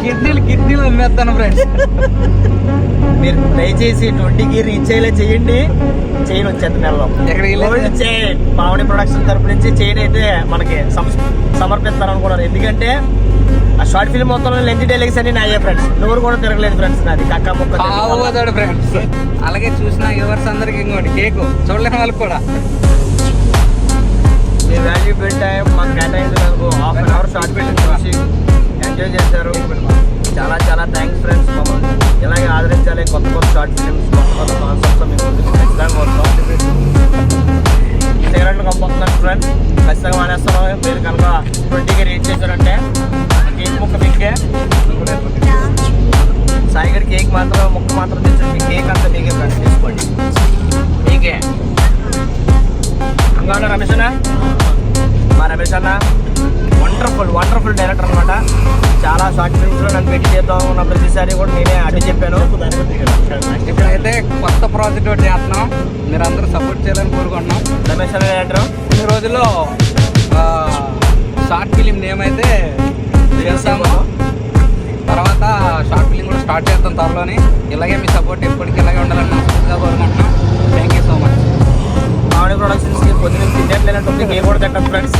కిడ్నీలు అమ్మేస్తాను ఫ్రెండ్స్. మీరు దయచేసి 20కి రీచ్ అయ్యేలా చేయండి. చైన్ వచ్చేది నెలలో చైన్ పావని ప్రొడక్షన్ తరపు నుంచి చైన్ అయితే మనకి సమర్పిస్తారనుకున్నారు. ఎందుకంటే ఆ షార్ట్ ఫిల్మ్ మొత్తంలో లెంత్ డైలాగ్స్ అన్ని నాయే ఫ్రెండ్స్. నోరు కూడా తిరగలేదు ఫ్రెండ్స్, నాది కక్క ముక్క ఫ్రెండ్స్. అలాగే చూసిన యువర్స్ అందరికి ఇంకోటి కేక్ చూడలేని వాళ్ళకి కూడా మీ వాల్యూబుల్ టైం మాకు కేటాయించినందుకు ½ షార్ట్ ఫిల్మ్ చూసి ఎంజాయ్ చేశారు. చాలా చాలా థ్యాంక్స్ ఫ్రెండ్స్. మమ్మల్ని ఇలాగే ఆదరించాలి. కొత్త కొత్త షార్ట్ ఫిల్మ్స్, కొత్త కాన్సెప్ట్స్ మీకు ఖచ్చితంగా వస్తాం. సిగరెట్లు కంపోతున్నాను ఫ్రెండ్స్, ఖచ్చితంగా మానేస్తున్నాం. మీరు కనుక 20కి రీచ్ చేశారంటే కేక్ ముక్క మీకే. సాయిగడ్ కేక్ మాత్రం ముక్క మాత్రం తెచ్చండి. కేక్ అంతా మీకే ఫ్రెండ్స్, తీసుకోండి మీకే. ఇంకా రమేష్ అన్న, మా రమేష్ అన్న వండర్ఫుల్ డైరెక్టర్ అనమాట. చాలా షార్ట్ ఫిల్మ్స్లో నన్ను పెట్టి చేద్దాం ఉన్న ప్రతిసారి కూడా నేనే అడ్డు చెప్పాను. ఇప్పుడైతే కొత్త ప్రాజెక్ట్ ఒకటి చేస్తున్నాం, మీరు అందరూ సపోర్ట్ చేయాలని కోరుకుంటున్నాం. రమేష్ అన్న డైరెక్టర్ ఈ రోజుల్లో షార్ట్ ఫిలిం నేమ్ అయితే చేస్తాము. తర్వాత షార్ట్ ఫిలిం కూడా స్టార్ట్ చేస్తాం త్వరలోని. ఇలాగే మీ సపోర్ట్ ఎప్పటికీ ఇలాగే ఉండాలని మనస్ఫూర్తిగా కోరుకుంటున్నాం. Thank you so much. Pavani ప్రొడక్షన్స్కి పొద్దున్న తిన్నట్లేనట్టు కేక్ కూడా తింటాం ఫ్రెండ్స్.